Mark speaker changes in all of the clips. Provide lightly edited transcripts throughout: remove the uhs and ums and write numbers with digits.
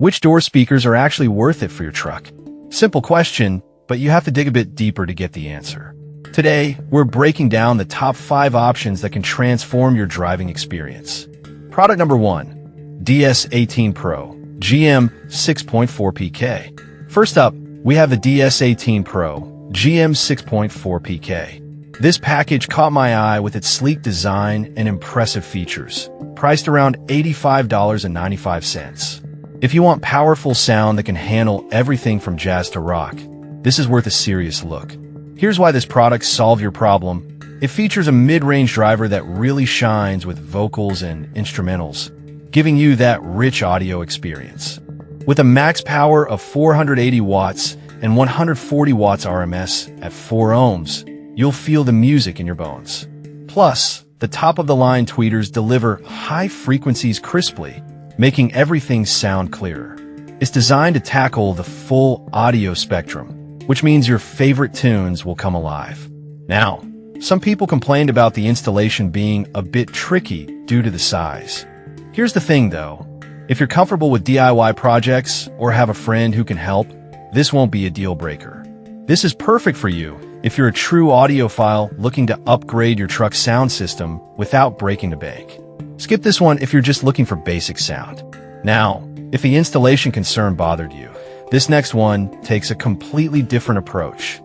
Speaker 1: Which door speakers are actually worth it for your truck? Simple question, but you have to dig a bit deeper to get the answer. Today, we're breaking down the top 5 options that can transform your driving experience. Product number 1, DS18 Pro, GM 6.4 PK. First up, we have the DS18 Pro, GM 6.4 PK. This package caught my eye with its sleek design and impressive features, priced around $85.95. If you want powerful sound that can handle everything from jazz to rock, this is worth a serious look. Here's why this product solves your problem. It features a mid-range driver that really shines with vocals and instrumentals, giving you that rich audio experience. With a max power of 480 watts and 140 watts RMS at 4 ohms, you'll feel the music in your bones. Plus, the top-of-the-line tweeters deliver high frequencies crisply, making everything sound clearer. It's designed to tackle the full audio spectrum, which means your favorite tunes will come alive. Now, some people complained about the installation being a bit tricky due to the size. Here's the thing though, if you're comfortable with DIY projects or have a friend who can help, this won't be a deal breaker. This is perfect for you if you're a true audiophile looking to upgrade your truck's sound system without breaking the bank. Skip this one if you're just looking for basic sound. Now, if the installation concern bothered you, this next one takes a completely different approach.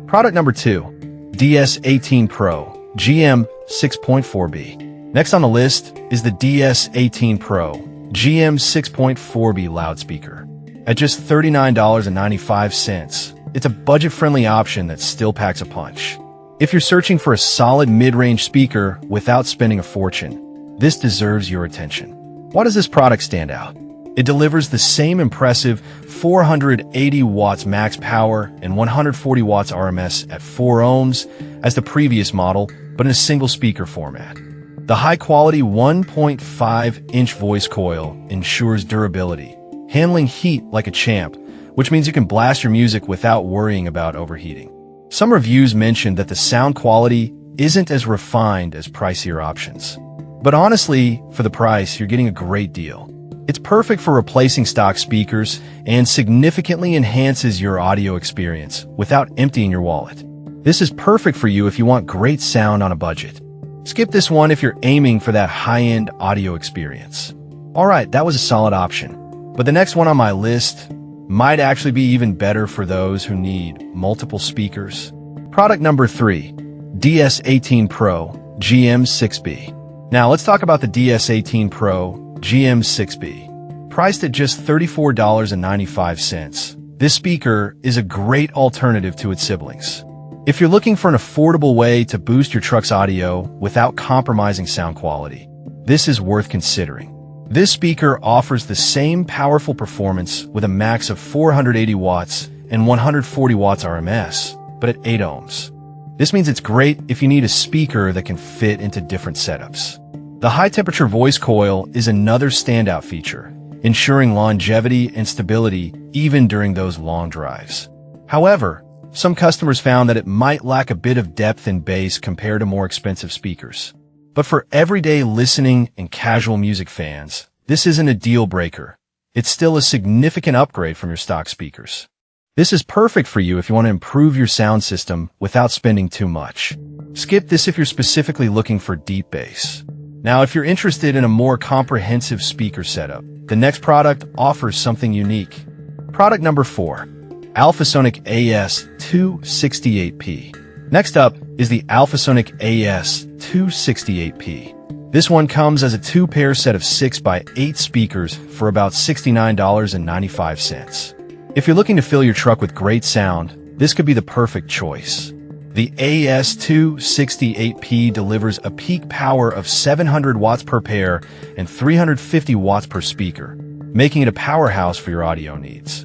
Speaker 1: Product number 2, DS18 Pro, GM 6.4B. Next on the list is the DS18 Pro, GM 6.4B loudspeaker. At just $39.95, it's a budget-friendly option that still packs a punch. If you're searching for a solid mid-range speaker without spending a fortune, this deserves your attention. Why does this product stand out? It delivers the same impressive 480 watts max power and 140 watts RMS at 4 ohms as the previous model, but in a single speaker format. The high-quality 1.5-inch voice coil ensures durability, handling heat like a champ, which means you can blast your music without worrying about overheating. Some reviews mentioned that the sound quality isn't as refined as pricier options. But honestly, for the price, you're getting a great deal. It's perfect for replacing stock speakers and significantly enhances your audio experience without emptying your wallet. This is perfect for you if you want great sound on a budget. Skip this one if you're aiming for that high-end audio experience. Alright, that was a solid option. But the next one on my list might actually be even better for those who need multiple speakers. Product number 3, DS18 Pro, GM 6B. Now let's talk about the DS18 Pro, GM 6B. Priced at just $34.95, this speaker is a great alternative to its siblings. If you're looking for an affordable way to boost your truck's audio without compromising sound quality, this is worth considering. This speaker offers the same powerful performance with a max of 480 watts and 140 watts RMS, but at 8 ohms. This means it's great if you need a speaker that can fit into different setups. The high-temperature voice coil is another standout feature, ensuring longevity and stability even during those long drives. However, some customers found that it might lack a bit of depth and bass compared to more expensive speakers. But for everyday listening and casual music fans, this isn't a deal breaker. It's still a significant upgrade from your stock speakers. This is perfect for you if you want to improve your sound system without spending too much. Skip this if you're specifically looking for deep bass. Now, if you're interested in a more comprehensive speaker setup, the next product offers something unique. Product number 4, Alphasonic AS268P. Next up is the Alphasonic AS268P. This one comes as a 2-pair set of 6x8 speakers for about $69.95. If you're looking to fill your truck with great sound, this could be the perfect choice. The AS268P delivers a peak power of 700 watts per pair and 350 watts per speaker, making it a powerhouse for your audio needs.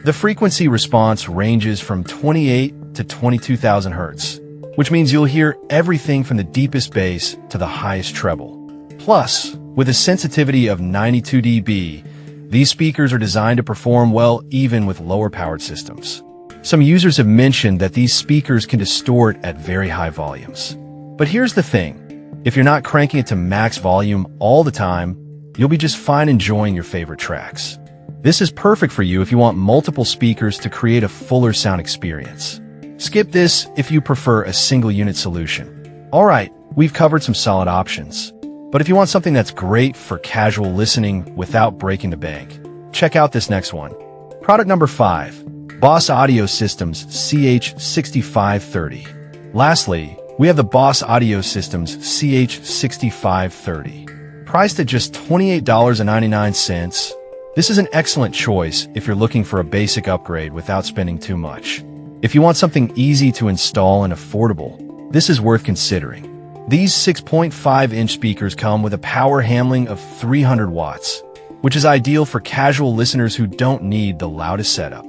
Speaker 1: The frequency response ranges from 28 to 22,000 Hz, which means you'll hear everything from the deepest bass to the highest treble. Plus, with a sensitivity of 92 dB, these speakers are designed to perform well even with lower-powered systems. Some users have mentioned that these speakers can distort at very high volumes. But here's the thing. If you're not cranking it to max volume all the time, you'll be just fine enjoying your favorite tracks. This is perfect for you if you want multiple speakers to create a fuller sound experience. Skip this if you prefer a single unit solution. Alright, we've covered some solid options. But if you want something that's great for casual listening without breaking the bank, check out this next one. Product number 5. Boss Audio Systems CH6530. Lastly, we have the Boss Audio Systems CH6530. Priced at just $28.99, this is an excellent choice if you're looking for a basic upgrade without spending too much. If you want something easy to install and affordable, this is worth considering. These 6.5-inch speakers come with a power handling of 300 watts, which is ideal for casual listeners who don't need the loudest setup.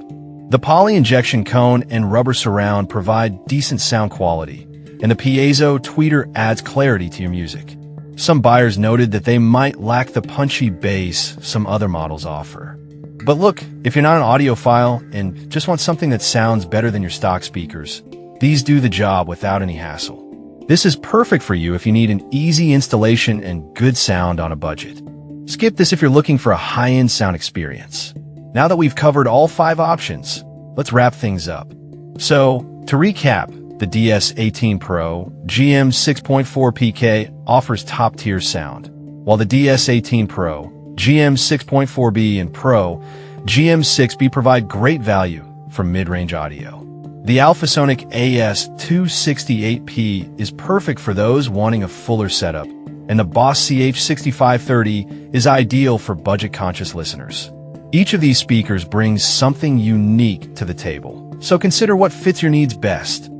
Speaker 1: The poly injection cone and rubber surround provide decent sound quality, and the piezo tweeter adds clarity to your music. Some buyers noted that they might lack the punchy bass some other models offer. But look, if you're not an audiophile and just want something that sounds better than your stock speakers, these do the job without any hassle. This is perfect for you if you need an easy installation and good sound on a budget. Skip this if you're looking for a high-end sound experience. Now that we've covered all 5 options, let's wrap things up. So, to recap, the DS18 Pro GM 6.4 PK offers top-tier sound, while the DS18 Pro GM 6.4B and Pro GM 6B provide great value for mid-range audio. The Alphasonic AS268P is perfect for those wanting a fuller setup, and the Boss CH6530 is ideal for budget-conscious listeners. Each of these speakers brings something unique to the table, so consider what fits your needs best.